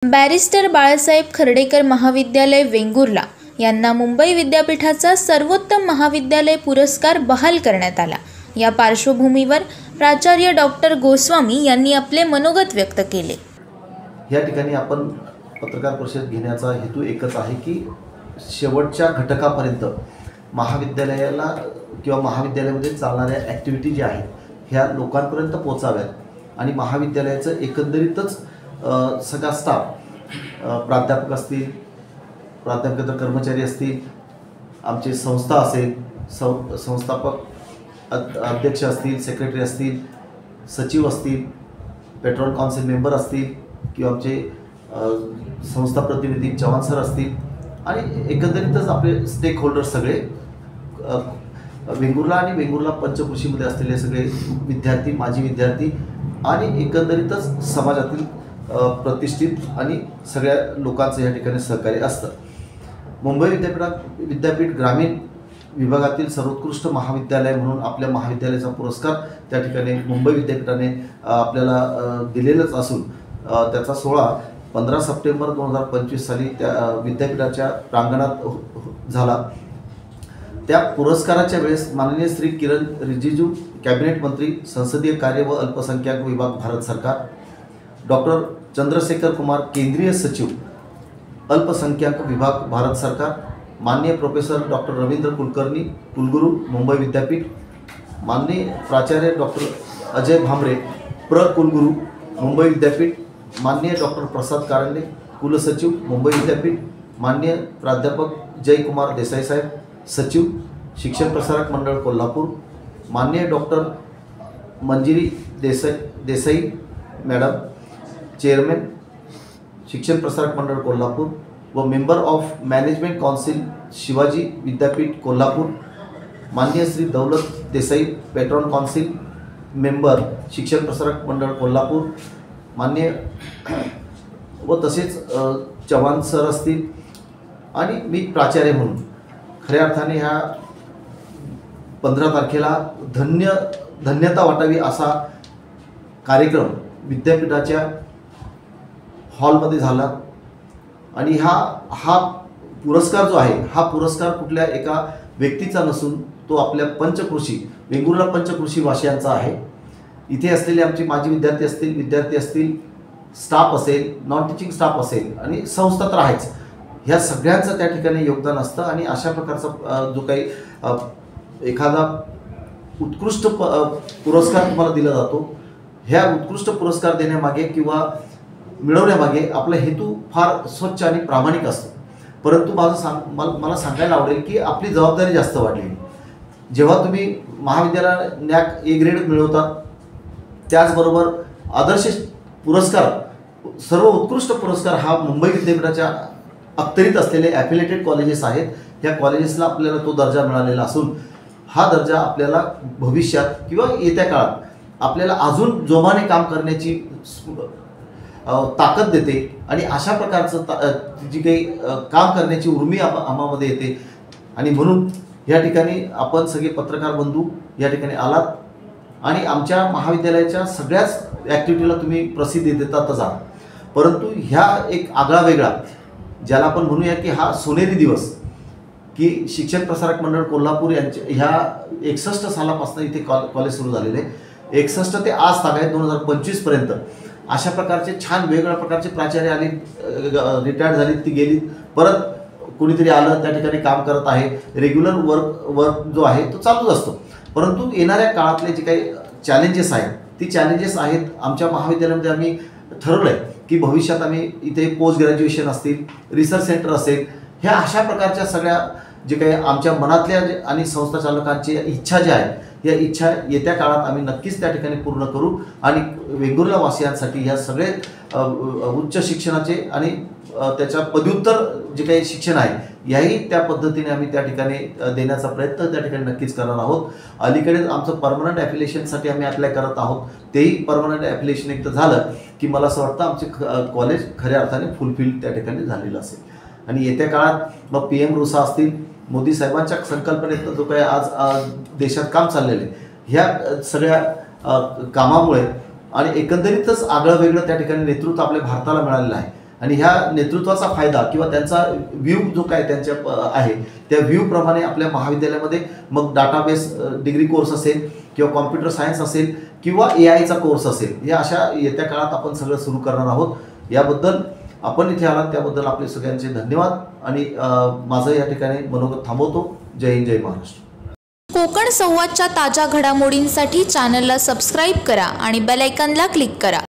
Barrister Balasaheb Khardekar महाविद्यालय वेंगुर्ला यांना मुंबई विद्यापीठाचा सर्वोत्तम महाविद्यालय पुरस्कार बहाल करण्यात आला। या पार्श्वभूमीवर प्राचार्य डॉक्टर गोस्वामी यांनी आपले मनोगत व्यक्त केले। या ठिकाणी आपण पत्रकार परिषद घेण्याचा हेतू एकच आहे की शेवटच्या घटकापर्यंत महाविद्यालयाला किंवा महाविद्यालयामध्ये चालणाऱ्या ॲक्टिव्हिटी ज्या आहेत ह्या लोकांपर्यंत पोहोचाव्यात आणि महाविद्यालयाचं एकंदरीतच सगळा स्टाफ प्राध्यापक असतील, प्राध्यापकेतर कर्मचारी असतील, आमचे संस्था असेल, संस्थापक अध्यक्ष असतील, सेक्रेटरी असतील, सचिव असतील, पेट्रोल काउन्सिल मेंबर असतील किंवा आमचे संस्था प्रतिनिधी चव्हाण सर असतील आणि एकंदरीतच आपले स्टेक होल्डर्स सगळे वेंगुर्ला आणि वेंगुर्ला पंचकृषीमध्ये असलेले सगळे विद्यार्थी, माजी विद्यार्थी आणि एकंदरीतच समाजातील प्रतिष्ठित आणि सगळ्या लोकांचं या ठिकाणी सहकार्य असतं। मुंबई विद्यापीठ ग्रामीण विभागातील सर्वोत्कृष्ट महाविद्यालय म्हणून आपल्या महाविद्यालयाचा पुरस्कार त्या ठिकाणी मुंबई विद्यापीठाने आपल्याला दिलेलाच असून त्याचा सोहळा 15 सप्टेंबर 2025 साली त्या विद्यापीठाच्या प्रांगणात झाला। त्या पुरस्काराच्या वेळेस माननीय श्री किरण रिजिजू कॅबिनेट मंत्री, संसदीय कार्य व अल्पसंख्याक विभाग भारत सरकार, डॉक्टर चंद्रशेखर कुमार केंद्रीय सचिव अल्पसंख्याक विभाग भारत सरकार, माननीय प्रोफेसर डॉक्टर रवींद्र कुलकर्णी कुलगुरू मुंबई विद्यापीठ, माननीय प्राचार्य डॉक्टर अजय भामरे प्र कुलगुरू मुंबई विद्यापीठ, माननीय डॉक्टर प्रसाद कारंडे कुलसचिव मुंबई विद्यापीठ, माननीय प्राध्यापक जयकुमार देसाई साहेब सचिव शिक्षण प्रसारक मंडळ कोल्हापूर, माननीय doctor Manjiri Desai madam chairman शिक्षण प्रसारक मंडळ कोल्हापूर व member of management council Shivaji विद्यापीठ कोल्हापूर, माननीय Shri Daulat Desai petrol council member शिक्षण प्रसारक मंडळ कोल्हापूर, माननीय व तसेच चव्हाण सर असतील आणि मी प्राचार्य म्हणून खऱ्या अर्थाने ह्या 15 तारखेला धन्यता वाटावी असा कार्यक्रम विद्यापीठाच्या हॉलमध्ये झाला आणि हा पुरस्कार जो आहे हा पुरस्कार कुठल्या एका व्यक्तीचा नसून तो आपल्या पंचकृषी वेंगुर्ला पंचकृषी वासियांचा आहे। इथे असलेले आमचे माजी विद्यार्थी असतील, स्टाफ असेल, नॉन टीचिंग स्टाफ असेल आणि संस्था तर आहेच, ह्या सगळ्यांचं त्या ठिकाणी योगदान असतं आणि अशा प्रकारचा जो काही एखादा उत्कृष्ट पुरस्कार तुम्हाला दिला जातो, ह्या उत्कृष्ट पुरस्कार देण्यामागे किंवा मिळवण्यामागे आपला हेतू फार स्वच्छ आणि प्रामाणिक असतो। परंतु मला सांगायला आवडेल की आपली जबाबदारी जास्त वाढलेली। जेव्हा तुम्ही महाविद्यालयात नॅक ए ग्रेड मिळवतात त्याचबरोबर आदर्श पुरस्कार, सर्व उत्कृष्ट पुरस्कार हा मुंबई विद्यापीठाच्या अखत्यारीत असलेले ॲफिलिएटेड कॉलेजेस आहेत, ह्या कॉलेजेसला आपल्याला तो दर्जा मिळालेला असून हा दर्जा आपल्याला भविष्यात किंवा येत्या काळात आपल्याला अजून जोमाने काम करण्याची ताकद देते आणि अशा प्रकारचं जी काही काम करण्याची उर्मी आम्हामध्ये येते आणि म्हणून या ठिकाणी आपण सगळे पत्रकार बंधू या ठिकाणी आलात आणि आमच्या महाविद्यालयाच्या सगळ्याच ॲक्टिव्हिटीला तुम्ही प्रसिद्धी देतातच आहात। परंतु ह्या एक आगळा वेगळा ज्याला आपण म्हणूया की हा सोनेरी दिवस की शिक्षण प्रसारक मंडळ कोल्हापूर यांच्या ह्या 61 सालापासून इथे कॉलेज सुरू झालेले, 61 ते आज तागायत 2025 पर्यंत अशा प्रकारचे छान वेगवेगळ्या प्रकारचे प्राचार्य आले, रिटायर्ड झाली, ती गेली, परत कोणीतरी आलं, त्या ठिकाणी काम करत आहे, रेग्युलर वर्क जो आहे तो चालूच असतो। परंतु येणाऱ्या काळातले जे काही चॅलेंजेस आहेत ती चॅलेंजेस आहेत आमच्या महाविद्यालयामध्ये आम्ही ठरवलं आहे की भविष्यात आम्ही इथे पोस्ट ग्रॅज्युएशन असतील, रिसर्च सेंटर असेल, ह्या अशा प्रकारच्या सगळ्या जे काही आमच्या मनातल्या आणि संस्था चालकांची इच्छा ज्या आहेत या इच्छा येत्या काळात आम्ही नक्कीच त्या ठिकाणी पूर्ण करू आणि वेंगुर्ला वासियांसाठी ह्या सगळे उच्च शिक्षणाचे आणि त्याच्या पदव्युत्तर जे काही शिक्षण आहे याही त्या पद्धतीने आम्ही त्या ठिकाणी देण्याचा प्रयत्न त्या ठिकाणी नक्कीच करणार आहोत। अलीकडेच आमचं परमनंट ॲफिलिएशनसाठी आम्ही अप्लाय करत आहोत, तेही परमनंट ॲफिलिएशन एकदा झालं की मला असं वाटतं आमचे कॉलेज खऱ्या अर्थाने फुलफिल त्या ठिकाणी झालेलं असेल आणि येत्या काळात मग PM रुसा असतील, मोदी साहेबांच्या संकल्पनेतनं जो काही आज देशात काम चाललेलं आहे ह्या सगळ्या कामामुळे आणि एकंदरीतच आगळं वेगळं त्या ठिकाणी नेतृत्व आपल्या भारताला मिळालेलं आहे आणि ह्या नेतृत्वाचा फायदा किंवा त्यांचा व्ह्यू जो काय त्यांच्या आहे त्या व्ह्यूप्रमाणे आपल्या महाविद्यालयामध्ये मग डाटाबेस डिग्री कोर्स असेल किंवा कॉम्प्युटर सायन्स असेल किंवा AIचा कोर्स असेल, या अशा येत्या काळात आपण सगळं सुरू करणार आहोत. याबद्दल आपण इथे आलात त्याबद्दल आपले सगळ्यांचे धन्यवाद आणि माझं या ठिकाणी मनोगत थांबवतो. जय हिंद, जय महाराष्ट्र. कोकण संवादच्या ताज्या घडामोडींसाठी चॅनलला सबस्क्राईब करा आणि बेल आयकॉनला क्लिक करा.